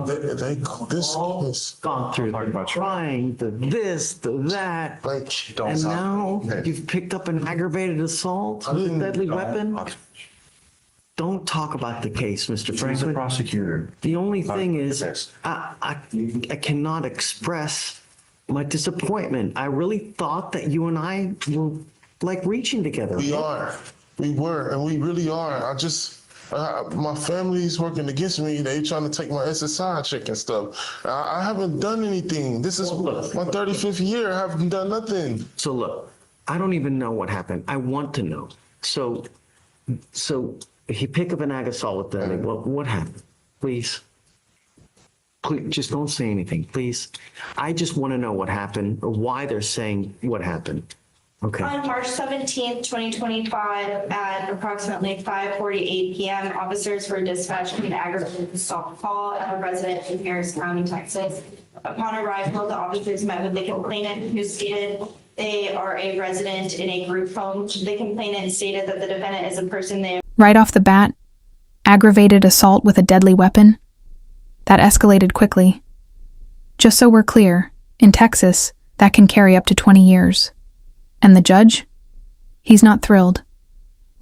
This is gone through the trying, the this, the that, like, and now you've picked up an aggravated assault with a deadly weapon? Don't talk about the case, Mr. He's a Franklin. prosecutor. The only thing is, I cannot express my disappointment. I really thought that you and I were like reaching together. we were, and we really are. My family's working against me. They trying to take my SSI check and stuff. I haven't done anything. This is my 35th year. I haven't done nothing. So look, I don't even know what happened. I want to know. So he picked up an ag assault with that. What happened? Please, just don't say anything, please. I just want to know what happened or why they're saying what happened. Okay. On March 17th, 2025, at approximately 5:48 p.m., officers were dispatched from an aggravated assault call at a residence in Harris County, Texas. Upon arrival, the officers met with the complainant, who stated they are a resident in a group home. The complainant stated that the defendant is a person they... Right off the bat, aggravated assault with a deadly weapon? That escalated quickly. Just so we're clear, in Texas, that can carry up to 20 years. And the judge? He's not thrilled.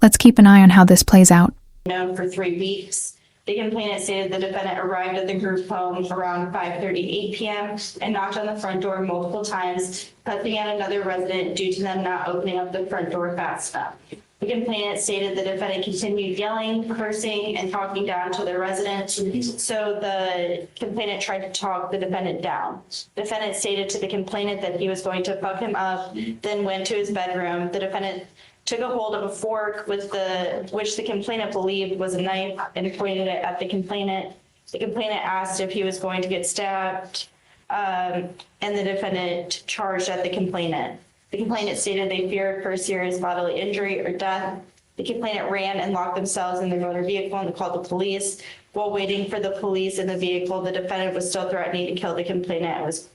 Let's keep an eye on how this plays out. ...known for 3 weeks. The complainant stated the defendant arrived at the group home around 5:38 p.m. and knocked on the front door multiple times, pressing at another resident due to them not opening up the front door fast enough. The complainant stated the defendant continued yelling, cursing, and talking down to the resident, so the complainant tried to talk the defendant down. The defendant stated to the complainant that he was going to fuck him up, then went to his bedroom. The defendant took a hold of a fork which the complainant believed was a knife and pointed it at the complainant. The complainant asked if he was going to get stabbed, and the defendant charged at the complainant. The complainant stated they feared for serious bodily injury or death. The complainant ran and locked themselves in their motor vehicle and called the police. While waiting for the police in the vehicle, the defendant was still threatening to kill the complainant and was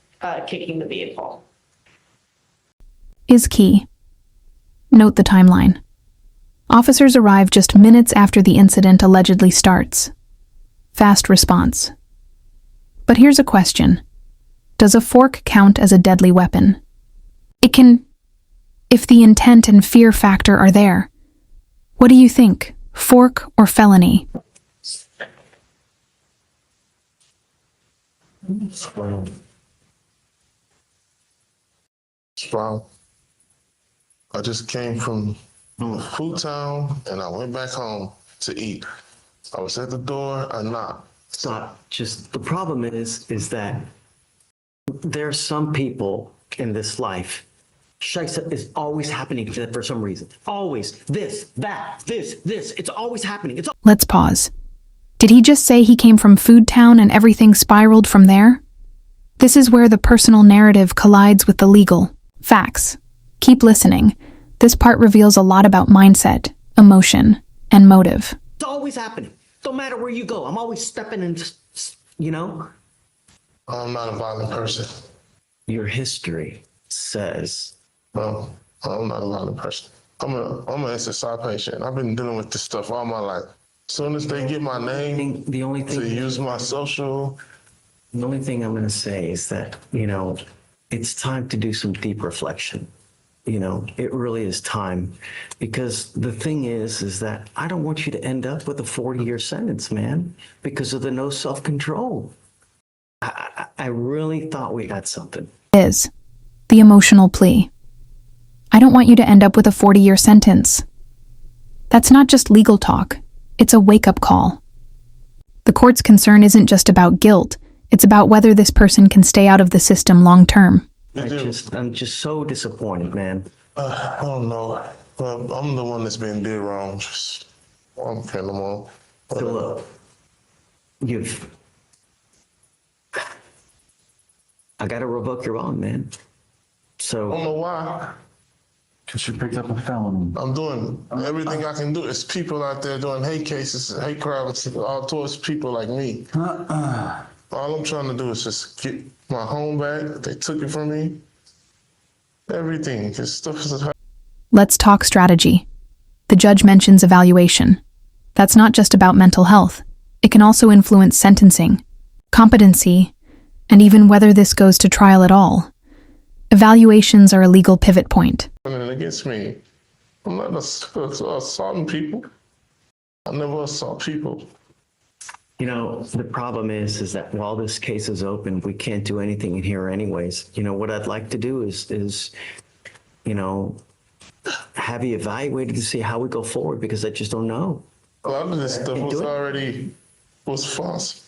kicking the vehicle. Is key. Note the timeline. Officers arrive just minutes after the incident allegedly starts. Fast response. But here's a question. Does a fork count as a deadly weapon? It can, if the intent and fear factor are there. What do you think? Fork or felony? Wow. I just came from Food Town and I went back home to eat. I was at the door, I knocked. Stop. Just the problem is that there are some people in this life. Scheisse is always happening to them for some reason. Always. This, that, this. It's always happening. Let's pause. Did he just say he came from Food Town and everything spiraled from there? This is where the personal narrative collides with the legal. Facts. Keep listening. This part reveals a lot about mindset, emotion, and motive. It's always happening. Don't matter where you go. I'm always stepping in, you know? I'm not a violent person. Your history says... No, I'm not a violent person. I'm an SSI patient. I've been dealing with this stuff all my life. As soon as they get my name to use my social... The only thing I'm going to say is that, it's time to do some deep reflection. It really is time. Because the thing is that I don't want you to end up with a 40-year sentence, man, because of the no self-control. I really thought we had something. Is the emotional plea. I don't want you to end up with a 40-year sentence. That's not just legal talk. It's a wake-up call. The court's concern isn't just about guilt. It's about whether this person can stay out of the system long-term. I'm just so disappointed, man. I don't know. I'm the one that's been did wrong. I don't care no more. So look, I got to revoke your bond, man. So I don't know why. Because you picked up a felony. I'm doing everything I can do. It's people out there doing hate cases, hate crimes, all towards people like me. All I'm trying to do is just get my home back. They took it from me. Everything. This stuff is... Let's talk strategy. The judge mentions evaluation. That's not just about mental health. It can also influence sentencing. competency, and even whether this goes to trial at all. Evaluations are a legal pivot point. Against me. I'm not assaulting people. I never assault people. You know, the problem is that while this case is open, we can't do anything in here anyways. You know, what I'd like to do is, you know, have you evaluated to see how we go forward, because I just don't know. A lot of this stuff Can't was do it. false.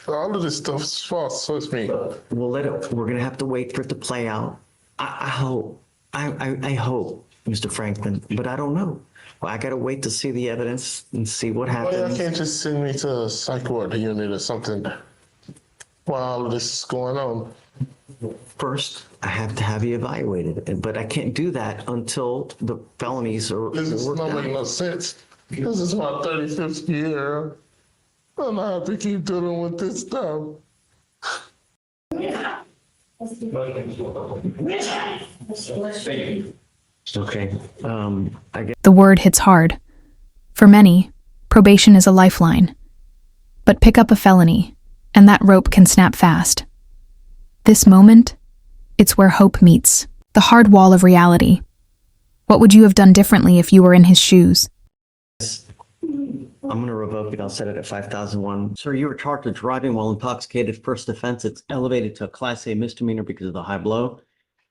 All of this stuff is false, so it's me. We'll let it, we're gonna have to wait for it to play out. I hope, I hope, Mr. Franklin, but I don't know. Well, I gotta wait to see the evidence and see what Why y'all happens. can't just send me to a psych ward unit or something while all of this is going on? First, I have to have you evaluated, but I can't do that until the felonies are This is worked not making out. no sense. This is my 35th year. And I have to keep dealing with this stuff. Okay, I guess. The word hits hard. For many, probation is a lifeline. But pick up a felony, and that rope can snap fast. This moment, it's where hope meets the hard wall of reality. What would you have done differently if you were in his shoes? I'm going to revoke it. I'll set it at 5,001. Sir, you were charged with driving while intoxicated. First offense, it's elevated to a Class A misdemeanor because of the high blow.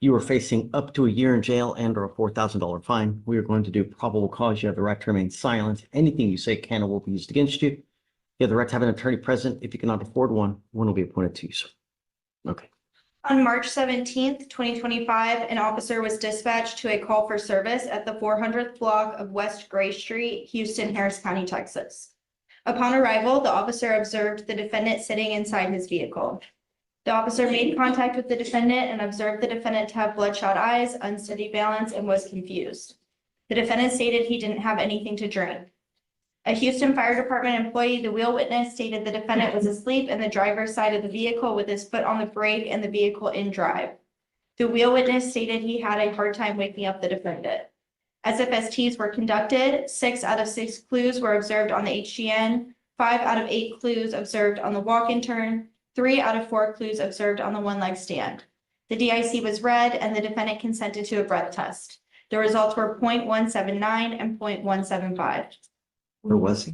You are facing up to a year in jail and or a $4,000 fine. We are going to do probable cause. You have the right to remain silent. Anything you say can or will be used against you. You have the right to have an attorney present. If you cannot afford one will be appointed to you, sir. Okay. On March 17th, 2025, an officer was dispatched to a call for service at the 400th block of West Gray Street, Houston, Harris County, Texas. Upon arrival, the officer observed the defendant sitting inside his vehicle. The officer made contact with the defendant and observed the defendant to have bloodshot eyes, unsteady balance, and was confused. The defendant stated he didn't have anything to drink. A Houston Fire Department employee, the wheel witness, stated the defendant was asleep in the driver's side of the vehicle with his foot on the brake and the vehicle in drive. The wheel witness stated he had a hard time waking up the defendant. SFSTs were conducted. 6 out of 6 clues were observed on the HGN, 5 out of 8 clues observed on the walk-in turn, 3 out of 4 clues observed on the one-leg stand. The DIC was read and the defendant consented to a breath test. The results were 0.179 and 0.175. Where was he?